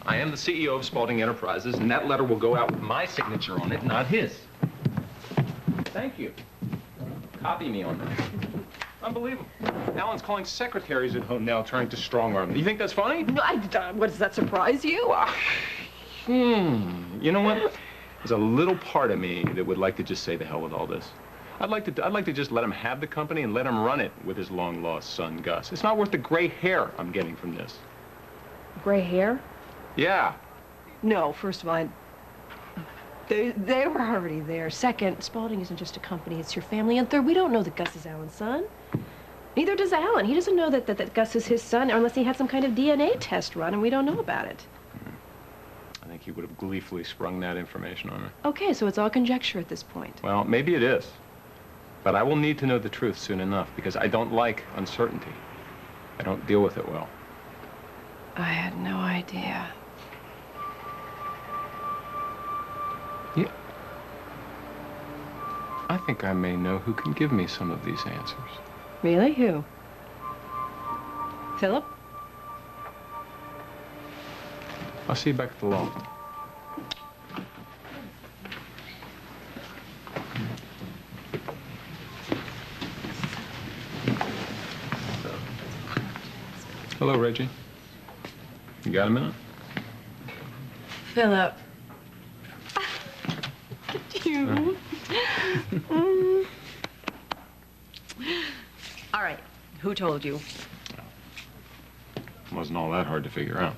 I am the CEO of Spaulding Enterprises, and that letter will go out with my signature on it, not his. Thank you. Copy me on that. Unbelievable. Alan's calling secretaries at home now, trying to strong-arm them. You think that's funny? No, what, does that surprise you? You know what? There's a little part of me that would like to just say the hell with all this. I'd like to just let him have the company and let him run it with his long-lost son, Gus. It's not worth the gray hair I'm getting from this. Gray hair? Yeah. No, first of all, they were already there. Second, Spaulding isn't just a company, it's your family. And third, we don't know that Gus is Alan's son. Neither does Alan. He doesn't know that Gus is his son unless he had some kind of DNA test run, and we don't know about it. I think he would have gleefully sprung that information on her. Okay, so it's all conjecture at this point. Well, maybe it is. But I will need to know the truth soon enough, because I don't like uncertainty. I don't deal with it well. I had no idea. Yeah. I think I may know who can give me some of these answers. Really? Who? Phillip? I'll see you back at the loft. Hello, Reggie. You got a minute? Phillip. You. All right. Who told you? Wasn't all that hard to figure out.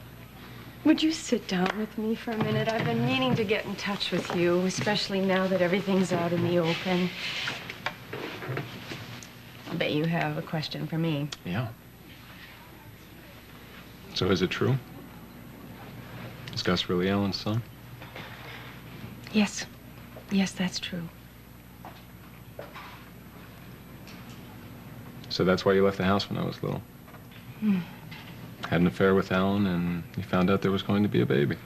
Would you sit down with me for a minute? I've been meaning to get in touch with you, especially now that everything's out in the open. I'll bet you have a question for me. Yeah. So is it true? Is Gus really Alan's son? Yes. Yes, that's true. So that's why you left the house when I was little? Had an affair with Alan, and you found out there was going to be a baby.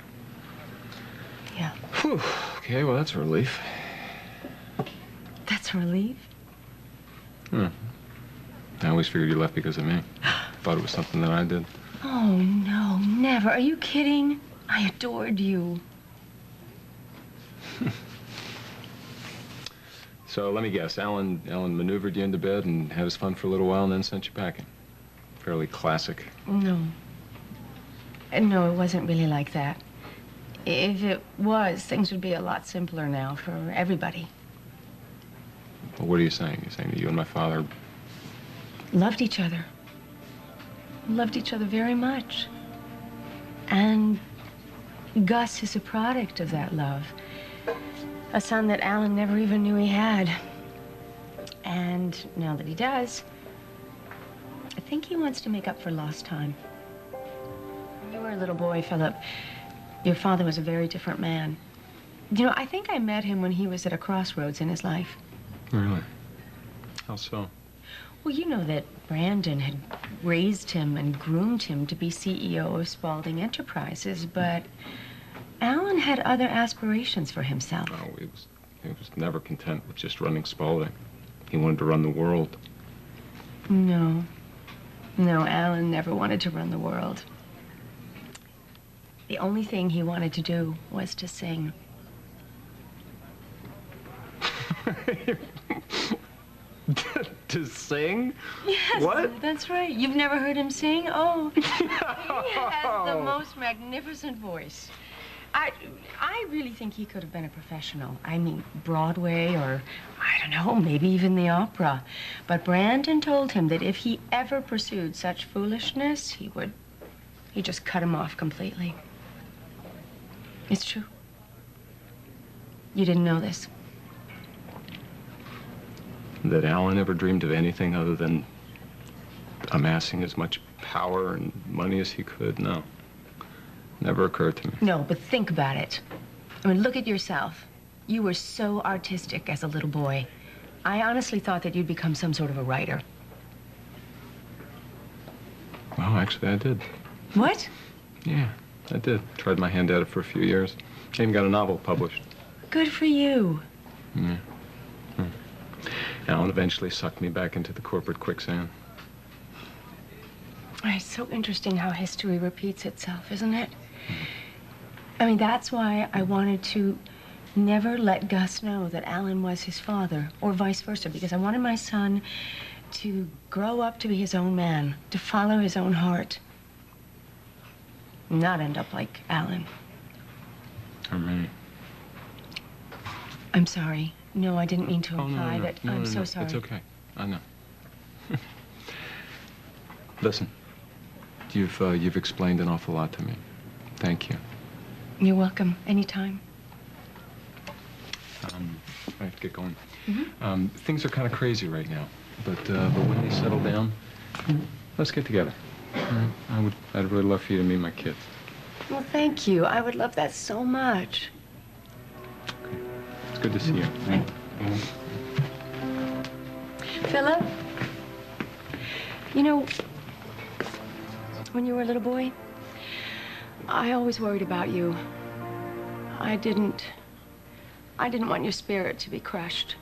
Yeah. Whew. Okay, well, that's a relief. That's a relief? I always figured you left because of me. Thought it was something that I did. Oh, no, never. Are you kidding? I adored you. So let me guess, Alan maneuvered you into bed and had his fun for a little while and then sent you packing. Fairly classic. No. No, it wasn't really like that. If it was, things would be a lot simpler now for everybody. Well, what are you saying? You're saying that you and my father... Loved each other. Loved each other very much. And Gus is a product of that love. A son that Alan never even knew he had. And now that he does, I think he wants to make up for lost time. When you were a little boy, Phillip, your father was a very different man. You know, I think I met him when he was at a crossroads in his life. Really? How so? Well, you know that Brandon had raised him and groomed him to be CEO of Spaulding Enterprises, but Alan had other aspirations for himself. Oh, he was never content with just running Spaulding. He wanted to run the world. No. No, Alan never wanted to run the world. The only thing he wanted to do was to sing. To sing? Yes, what? That's right. You've never heard him sing? Oh, he has the most magnificent voice. I really think he could have been a professional. I mean, Broadway or, I don't know, maybe even the opera. But Brandon told him that if he ever pursued such foolishness, he'd just cut him off completely. It's true. You didn't know this. That Alan never dreamed of anything other than amassing as much power and money as he could? No. Never occurred to me. No, but think about it. I mean, look at yourself. You were so artistic as a little boy. I honestly thought that you'd become some sort of a writer. Well, actually, I did. What? Yeah, I did. Tried my hand at it for a few years. Even got a novel published. Good for you. Yeah. Alan eventually sucked me back into the corporate quicksand. It's so interesting how history repeats itself, isn't it? I mean, that's why I wanted to never let Gus know that Alan was his father, or vice versa, because I wanted my son to grow up to be his own man, to follow his own heart, not end up like Alan. Marina. I'm sorry. No, I didn't mean to imply that. I'm so sorry. It's okay. I know. Listen, you've explained an awful lot to me. Thank you. You're welcome. Anytime. I have to get going. Things are kind of crazy right now, but when they settle down, let's get together. I'd really love for you to meet my kids. Well, thank you. I would love that so much. Okay. It's good to see you. Phillip, you know, when you were a little boy, I always worried about you. I didn't want your spirit to be crushed.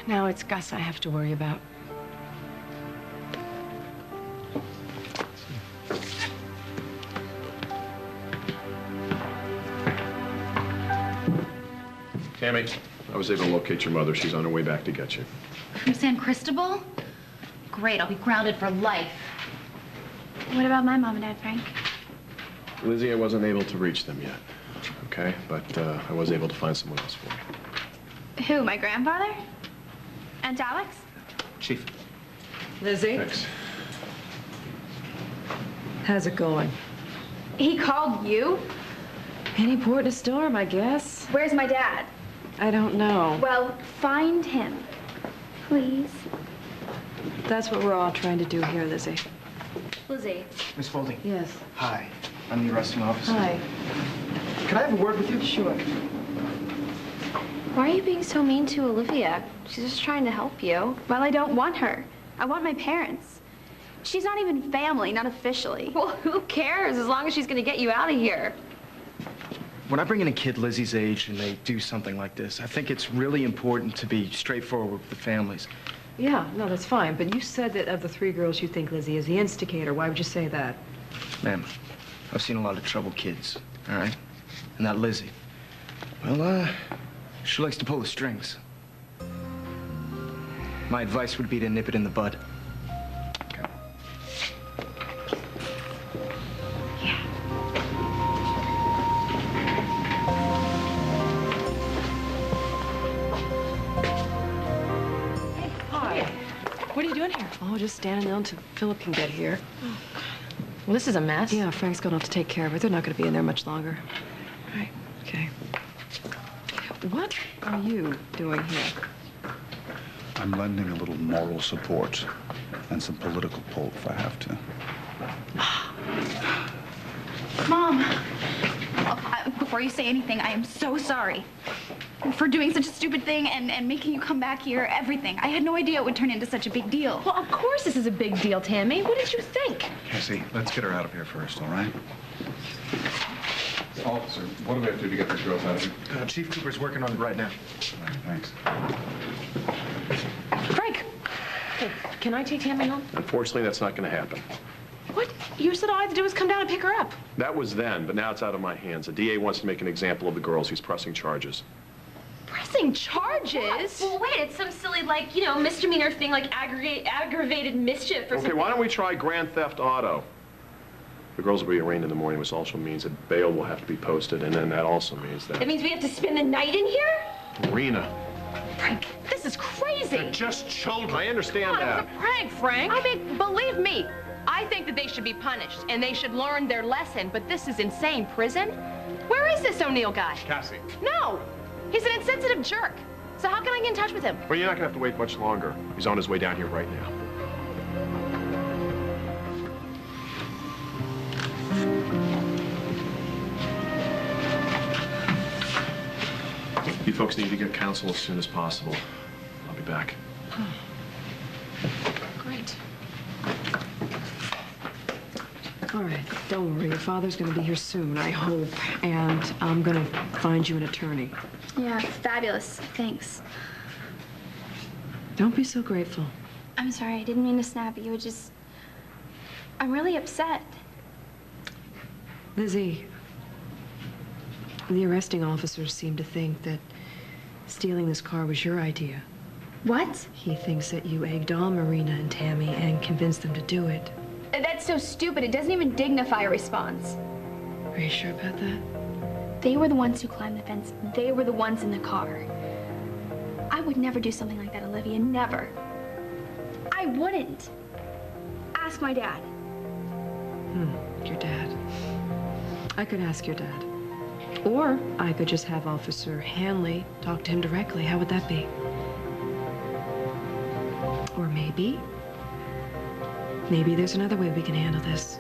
Now it's Gus I have to worry about. Tammy, I was able to locate your mother. She's on her way back to get you. From San Cristobel? Great, I'll be grounded for life. What about my mom and dad, Frank? Lizzie, I wasn't able to reach them yet, okay? But I was able to find someone else for you. Who, my grandfather? Aunt Alex? Chief. Lizzie, Thanks. how's it going? He called you? Any port in a storm, I guess. Where's my dad? I don't know. Well, find him, please. That's what we're all trying to do here, Lizzie. Lizzie. Miss Spaulding. Yes. Hi. I'm the arresting officer. Hi. Can I have a word with you? Sure. Why are you being so mean to Olivia? She's just trying to help you. Well, I don't want her. I want my parents. She's not even family, not officially. Well, who cares as long as she's gonna get you out of here? When I bring in a kid Lizzie's age and they do something like this, I think it's really important to be straightforward with the families. Yeah, no, that's fine. But you said that of the three girls, you think Lizzie is the instigator. Why would you say that? Ma'am, I've seen a lot of troubled kids, all right? And that Lizzie, well, she likes to pull the strings. My advice would be to nip it in the bud. Okay. Hi. What are you doing here? Oh, just standing there until Phillip can get here. Well, this is a mess. Yeah, Frank's gonna have to take care of it. They're not gonna be in there much longer. Right. Okay. What are you doing here? I'm lending a little moral support and some political pull if I have to. Mom, before you say anything, I am so sorry for doing such a stupid thing and making you come back here, everything. I had no idea it would turn into such a big deal. Well, of course this is a big deal, Tammy. What did you think? Cassie, let's get her out of here first, all right? Officer, what do we have to do to get these girls out of here? Chief Cooper's working on it right now. All right, thanks. Frank! Hey, can I take Tammy home? Unfortunately, that's not going to happen. What? You said all I had to do was come down and pick her up. That was then, but now it's out of my hands. The DA wants to make an example of the girls. He's pressing charges. Pressing charges? Well, wait, it's some silly, like, you know, misdemeanor thing, like aggravated mischief or Okay, something. why don't we try grand theft auto? The girls will be arraigned in the morning, which also means that bail will have to be posted, and then that also means that... That means we have to spend the night in here? Marina. Frank, this is crazy. They're just children. I understand It was that. a prank, Frank. I mean, believe me, I think that they should be punished and they should learn their lesson, but this is insane. Prison? Where is this O'Neill guy? Cassie. No, he's an insensitive jerk. So how can I get in touch with him? Well, you're not going to have to wait much longer. He's on his way down here right now. You folks need to get counsel as soon as possible. I'll be back. Great. All right, don't worry. Your father's gonna be here soon, I hope. And I'm gonna find you an attorney. Yeah, fabulous. Thanks. Don't be so grateful. I'm sorry, I didn't mean to snap at you. I'm really upset. Lizzie, The arresting officers seem to think that stealing this car was your idea. What? He thinks that you egged on Marina and Tammy and convinced them to do it. That's so stupid. It doesn't even dignify a response. Are you sure about that? They were the ones who climbed the fence. They were the ones in the car. I would never do something like that, Olivia. Never. I wouldn't. Ask my dad. Your dad. I could ask your dad. Or I could just have Officer Hanley talk to him directly. How would that be? Or maybe there's another way we can handle this.